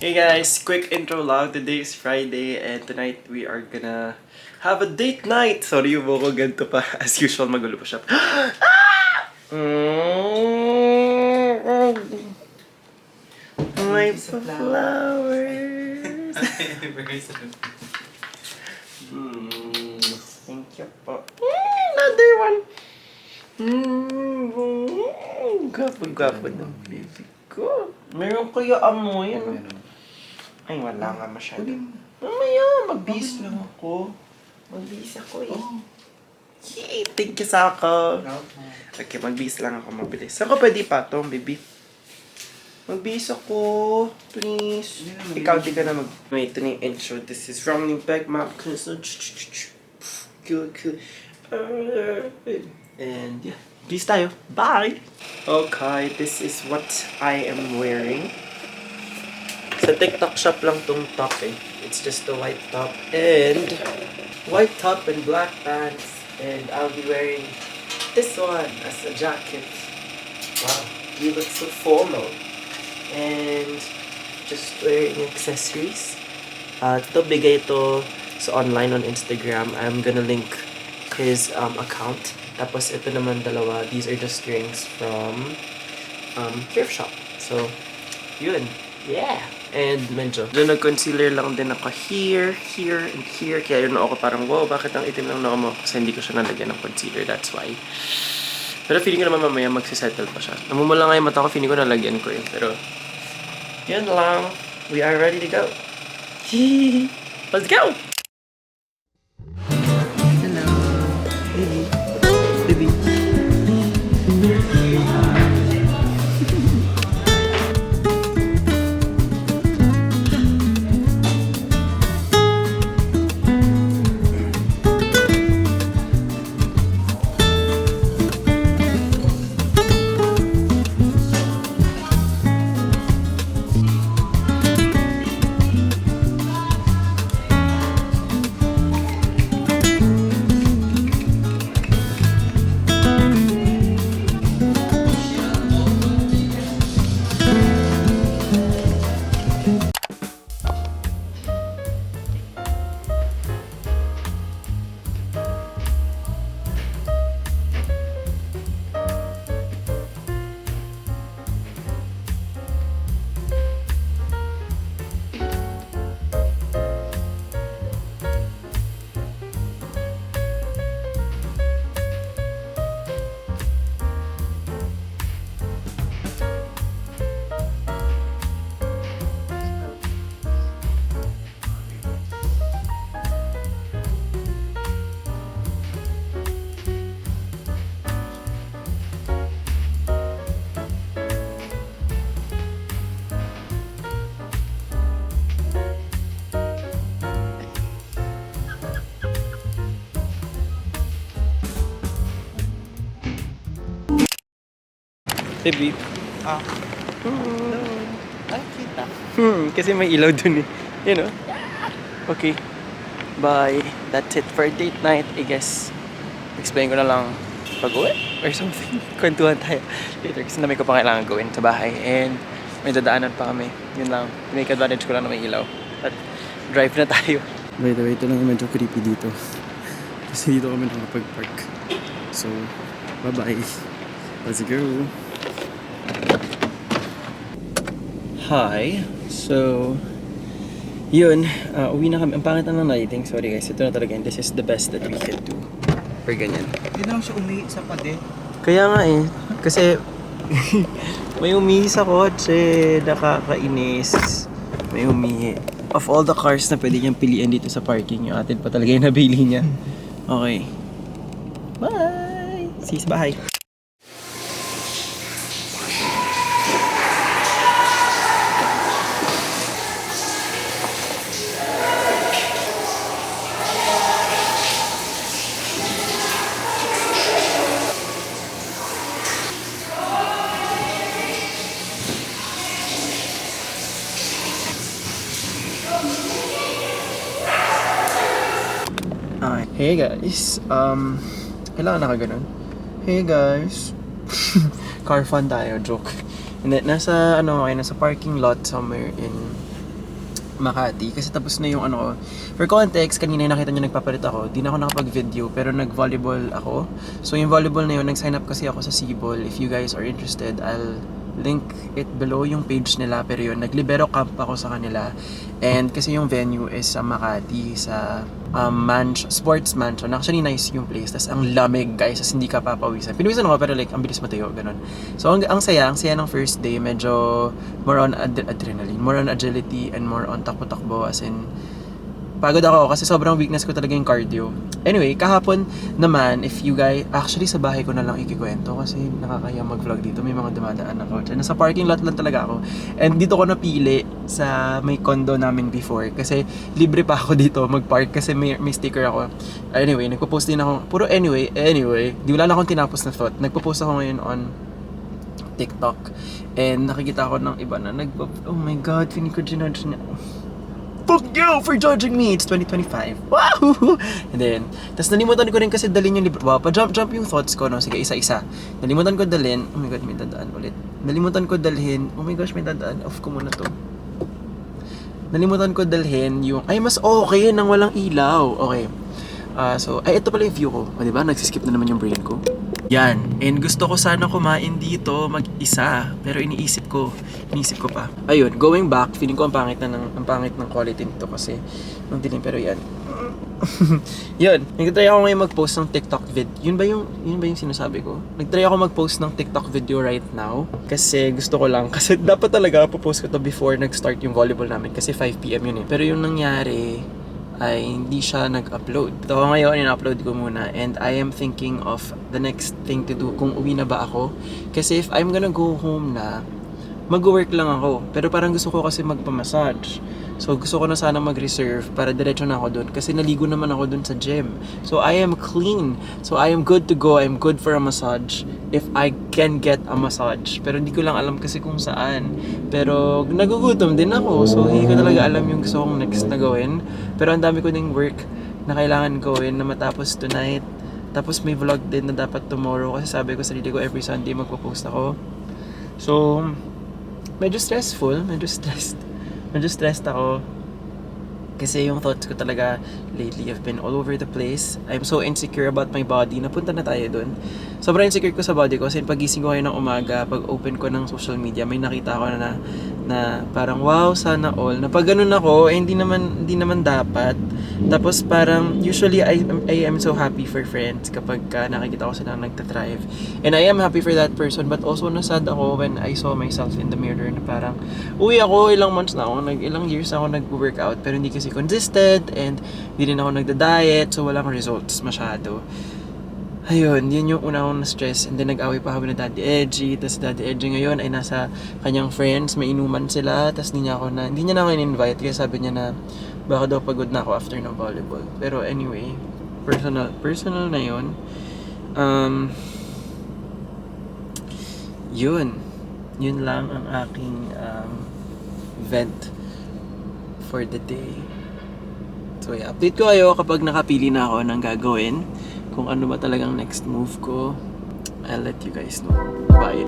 Hey guys, quick intro lang. Today is Friday and tonight we are gonna have a date night. Sorry yung ko ganito pa. As usual, magulo pa siya. My flowers. Thank you po. Another one. Gwapo ng baby ko. Meron kaya amoy, ano? Ay, wala nga masyado. Mamaya, magbihis lang ako. Magbihis ako eh. Yay! Thank you, Sako. Okay, magbihis lang ako, mabilis. Saan ko pwede pa baby? Magbihis ako. Please. Ikaw, di ka na Wait, ito na yung intro. This is Running Back, Map. Cool. And yeah. Peace tayo. Bye! Okay, this is what I am wearing. Sa TikTok shop lang tong top eh. It's just a white top and black pants. And I'll be wearing this one as a jacket. Wow, you look so formal. And just wearing accessories. Ito bigay ito sa online on Instagram. I'm gonna link his account. Tapos ito naman dalawa. These are just rings from thrift shop. So, yun. Yeah! And medyo nag-concealer lang din ako here, and here. Kaya yun ako parang, wow, bakit ang itim lang mo? Kasi hindi ko siya nalagyan ng concealer, that's why. Pero feeling ko naman mamaya magsisettle pa siya. Namumula nga yung mata ko, feeling ko nalagyan ko eh. Pero, yun lang. We are ready to go. Let's go! Hello. Baby. Baby. Ay, kita. Kasi may ilaw dun eh. You know? Okay. Bye. That's it for date night, I guess. Explain ko na lang pag-uwi or something. Kwentuhan tayo later kasi na may ko pa kailangan gawin sa bahay. And may dadaanan pa kami. Yun lang. Make advantage ko lang na may ilaw. At drive na tayo. By the way, ito lang medyo creepy dito. Kasi dito kami nakapag-park. So, bye-bye. Let's go. Hi. So, yun. Uwi na kami. Ang pangit na ng lighting. Sorry guys. Ito na talaga. And this is the best that we can do. For ganyan. Hindi na lang siya umihi sa pader. Kaya nga eh. Kasi, may umihi sa kotse. Nakakainis. May umihi. Of all the cars na pwede niyang pilian dito sa parking, yung atin pa talaga yung nabili niya. Okay. Bye! See you sa bahay. Hey guys, kailangan nakaganon. Hey guys, car fun tayo, joke. And then, nasa parking lot somewhere in Makati kasi tapos na yung ano ko. For context, kanina yung nakita nyo nagpapalit ako, di na ako nakapag-video pero nag-volleyball ako. So yung volleyball na yun, nag-sign up kasi ako sa Cball. If you guys are interested, I'll link it below yung page nila. Pero yun, naglibero camp ako sa kanila. And kasi yung venue is sa Makati, sa sports mansion. Actually nice yung place. Tas ang lamig guys, tas hindi ka papawisan. Pinawisan ako pero like ang bilis matayo, ganun. So ang saya ng first day, medyo more on adrenaline, more on agility and more on takbo-takbo as in pagod ako kasi sobrang weakness ko talaga yung cardio. Anyway, kahapon naman, if you guys, actually sa bahay ko na lang ikikwento kasi nakakaya mag-vlog dito. May mga dumadaan ako. Nasa parking lot lang talaga ako. And dito ko napili sa may condo namin before kasi libre pa ako dito mag-park kasi may sticker ako. Anyway, nagpo-post din ako. Puro anyway, di wala na akong tinapos na thought. Nagpo-post ako ngayon on TikTok. And nakikita ako ng iba na oh my god, feeling ko ginudge niya. Fuck you for judging me! It's 2025. Wow! And then, tas nalimutan ko rin kasi dalhin yung libro. Wow, pa-jump yung thoughts ko, no? Sige, isa-isa. Nalimutan ko dalhin. Oh my god, may dadaan ulit. Nalimutan ko dalhin. Oh my gosh, may dadaan. Off ko muna to. Nalimutan ko dalhin yung... Ay, mas okay nang walang ilaw. Okay. So, ito pala yung view ko. O, diba? Nagsiskip na naman yung brain ko. Yan. And gusto ko sana kumain dito mag-isa. Pero iniisip ko pa. Ayun, going back, feeling ko ang pangit ng quality nito kasi ng dilim. Pero yan. Yun. Nagtry ako ngayon mag-post ng TikTok vid. Yun ba yung sinasabi ko? Nagtry ako mag-post ng TikTok video right now. Kasi gusto ko lang. Kasi dapat talaga po-post ko to before nag-start yung volleyball namin. Kasi 5 PM yun eh. Pero yung nangyari ay hindi siya nag-upload. So ngayon, in-upload ko muna and I am thinking of the next thing to do kung uwi na ba ako. Kasi if I'm gonna go home na, mag-work lang ako. Pero parang gusto ko kasi magpa-massage. So gusto ko na sana mag-reserve para diretso na ako doon kasi naligo naman ako doon sa gym. So I am clean. So I am good to go. I'm good for a massage if I can get a massage. Pero hindi ko lang alam kasi kung saan. Pero nagugutom din ako. So hindi ko talaga alam yung gusto kong next na gawin. Pero ang dami ko ding work na kailangan gawin na matapos tonight. Tapos may vlog din na dapat tomorrow kasi sabi ko sa sarili ko every Sunday magpo-post ako. So medyo stressful, medyo stressed ako kasi yung thoughts ko talaga lately have been all over the place. I'm so insecure about my body. Napunta na tayo dun. Sobrang insecure ko sa body ko kasi pagising ko ngayon ng umaga, pag open ko ng social media, may nakita ko na parang wow, sana all. Na pag ganun ako, hindi naman dapat. Tapos parang usually I am so happy for friends kapag nakikita ko silang nagta-thrive. And I am happy for that person but also nasad ako when I saw myself in the mirror na parang uwi ako, ilang months na ako, ilang years na ako nag-workout pero hindi kasi consistent and hindi rin ako nagda-diet so walang results masyado. Ayun, yun yung una akong na-stress and then nag-away pa kami na Daddy Edgy tapos Daddy Edgy ngayon ay nasa kanyang friends, may inuman sila tapos hindi niya na ako in-invite kaya sabi niya na baka daw pagod na ako after ng volleyball. Pero anyway, personal na yun. Yun lang ang aking vent for the day. So yeah, update ko kayo kapag nakapili na ako ng gagawin. Kung ano ba talagang next move ko, I'll let you guys know. Bye!